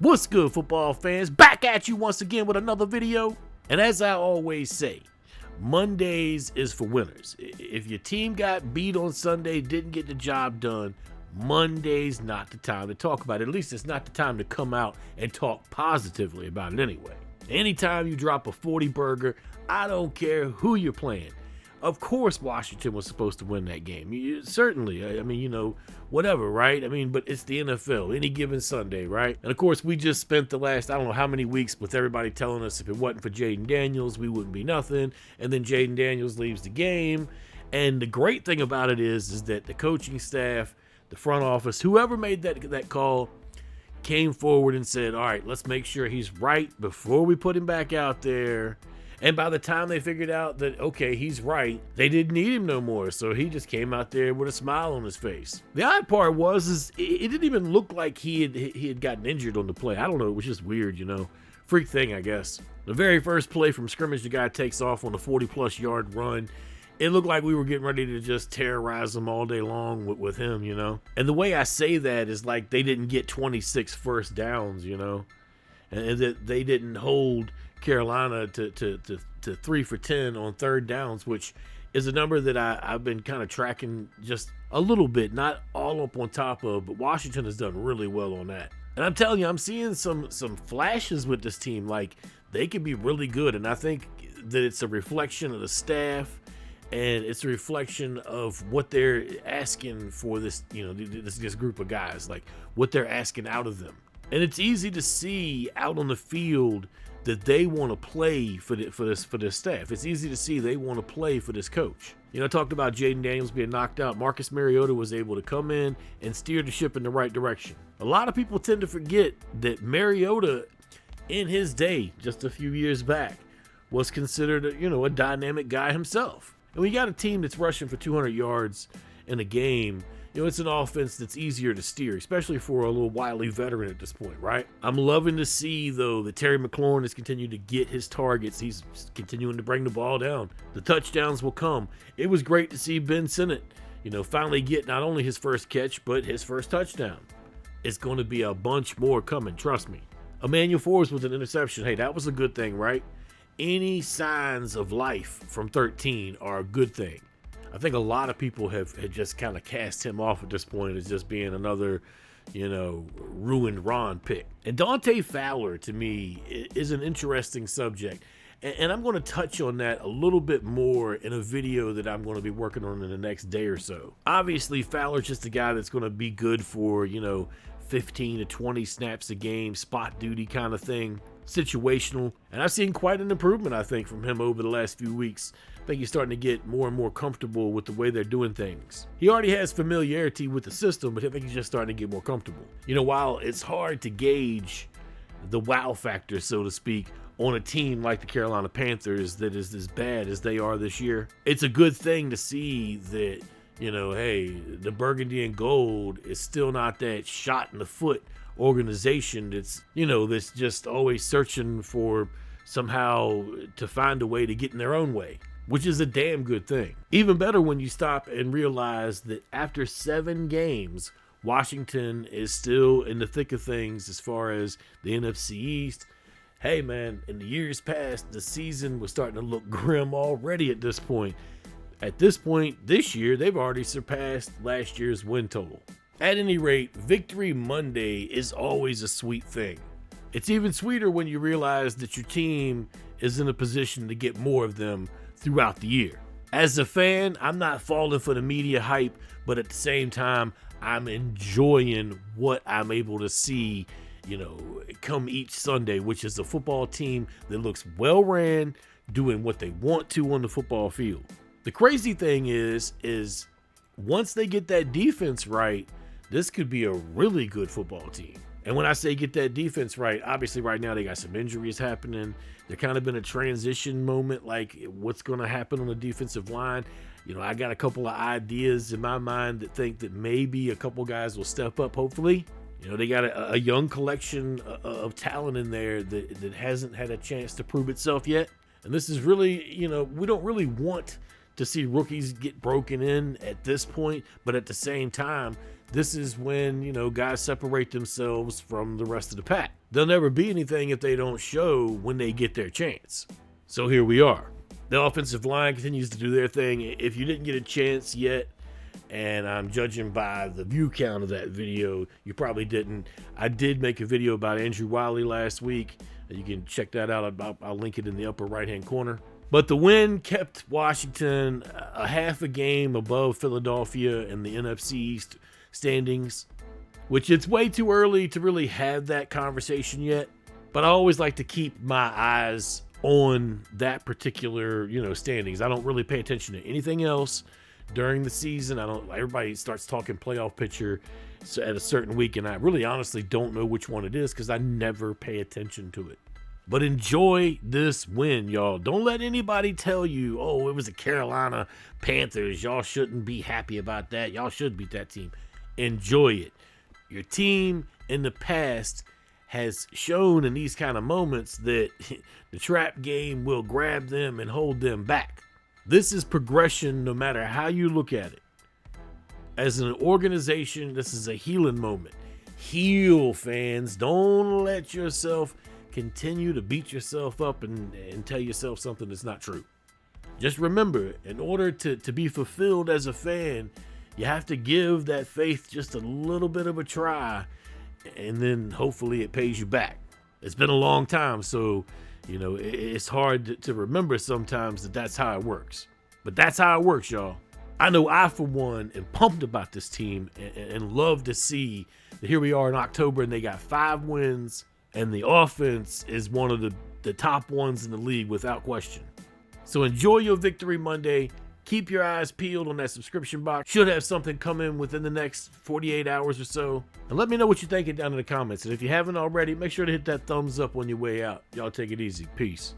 What's good, football fans? Back at you once again with another video. And as I always say, Mondays is for winners. If your team got beat on Sunday, didn't get the job done, Monday's not the time to talk about it. At least it's not the time to come out and talk positively about it anyway. Anytime you drop a 40 burger, I don't care who you're playing. Of course Washington was supposed to win that game. Certainly, I mean, you know, whatever, right? I mean, but it's the NFL, any given Sunday, right? And of course, we just spent the last, I don't know how many weeks with everybody telling us if it wasn't for Jaden Daniels, we wouldn't be nothing. And then Jaden Daniels leaves the game. And the great thing about it is that the coaching staff, the front office, whoever made that call, came forward and said, all right, let's make sure he's right before we put him back out there. And by the time they figured out that, okay, he's right, they didn't need him no more. So he just came out there with a smile on his face. The odd part was it didn't even look like he had gotten injured on the play. I don't know. It was just weird, you know. Freak thing, I guess. The very first play from scrimmage, the guy takes off on a 40-plus yard run. It looked like we were getting ready to just terrorize him all day long with him, you know. And the way I say that is like they didn't get 26 first downs, you know. And that they didn't hold Carolina to 3 for 10 on third downs, which is a number that I've been kind of tracking just a little bit, not all up on top of, but Washington has done really well on that. And I'm telling you, I'm seeing some flashes with this team. Like, they can be really good, and I think that it's a reflection of the staff, and it's a reflection of what they're asking for this, you know, this group of guys, like what they're asking out of them. And it's easy to see out on the field that they want to play for this staff. It's easy to see they want to play for this coach. You know, I talked about Jaden Daniels being knocked out. Marcus Mariota was able to come in and steer the ship in the right direction. A lot of people tend to forget that Mariota, in his day, just a few years back, was considered, you know, a dynamic guy himself. And when you got a team that's rushing for 200 yards in a game, you know, it's an offense that's easier to steer, especially for a little wily veteran at this point, right? I'm loving to see, though, that Terry McLaurin has continued to get his targets. He's continuing to bring the ball down. The touchdowns will come. It was great to see Ben Sinnott, you know, finally get not only his first catch, but his first touchdown. It's going to be a bunch more coming, trust me. Emmanuel Forbes with an interception. Hey, that was a good thing, right? Any signs of life from 13 are a good thing. I think a lot of people have just kind of cast him off at this point as just being another, you know, ruined Ron pick. And Dante Fowler, to me, is an interesting subject. And I'm going to touch on that a little bit more in a video that I'm going to be working on in the next day or so. Obviously, Fowler's just a guy that's going to be good for, you know, 15 to 20 snaps a game, spot duty kind of thing, situational. And I've seen quite an improvement, I think, from him over the last few weeks. I think he's starting to get more and more comfortable with the way they're doing things. He already has familiarity with the system, but I think he's just starting to get more comfortable. You know, while it's hard to gauge the wow factor, so to speak, on a team like the Carolina Panthers that is as bad as they are this year, it's a good thing to see that, you know, hey, the burgundy and gold is still not that shot in the foot organization that's, you know, that's just always searching for somehow to find a way to get in their own way, which is a damn good thing. Even better when you stop and realize that after 7 games, Washington is still in the thick of things as far as the NFC East. Hey man, in the years past, the season was starting to look grim already at this point. At this point this year, they've already surpassed last year's win total. At any rate, Victory Monday is always a sweet thing. It's even sweeter when you realize that your team is in a position to get more of them throughout the year. As a fan, I'm not falling for the media hype, but at the same time, I'm enjoying what I'm able to see, you know, come each Sunday, which is a football team that looks well ran, doing what they want to on the football field. The crazy thing is once they get that defense right, this could be a really good football team. And when I say get that defense right, obviously right now they got some injuries happening. They're kind of in a transition moment, like what's going to happen on the defensive line. You know, I got a couple of ideas in my mind that think that maybe a couple guys will step up, hopefully. You know, they got a young collection of talent in there that hasn't had a chance to prove itself yet. And this is really, you know, we don't really want to see rookies get broken in at this point, but at the same time, this is when, you know, guys separate themselves from the rest of the pack. They'll never be anything if they don't show when they get their chance. So here we are. The offensive line continues to do their thing. If you didn't get a chance yet, and I'm judging by the view count of that video, you probably didn't. I did make a video about Andrew Wiley last week. You can check that out. I'll link it in the upper right-hand corner. But the win kept Washington a half a game above Philadelphia in the NFC East standings, which it's way too early to really have that conversation yet. But I always like to keep my eyes on that particular, you know, standings. I don't really pay attention to anything else during the season. Everybody starts talking playoff picture at a certain week, and I really honestly don't know which one it is because I never pay attention to it. But enjoy this win, y'all. Don't let anybody tell you, oh, it was the Carolina Panthers. Y'all shouldn't be happy about that. Y'all should beat that team. Enjoy it. Your team in the past has shown in these kind of moments that the trap game will grab them and hold them back. This is progression no matter how you look at it. As an organization, this is a healing moment. Heal, fans. Don't let yourself continue to beat yourself up and tell yourself something that's not true. Just remember, in order to be fulfilled as a fan, you have to give that faith just a little bit of a try, and then hopefully it pays you back. It's been a long time, so you know it's hard to remember sometimes that that's how it works. But that's how it works, y'all. I know I, for one, am pumped about this team and love to see that here we are in October and they got 5 wins, and the offense is one of the top ones in the league without question. So enjoy your Victory Monday. Keep your eyes peeled on that subscription box. Should have something come in within the next 48 hours or so. And let me know what you're thinking down in the comments. And if you haven't already, make sure to hit that thumbs up on your way out. Y'all take it easy. Peace.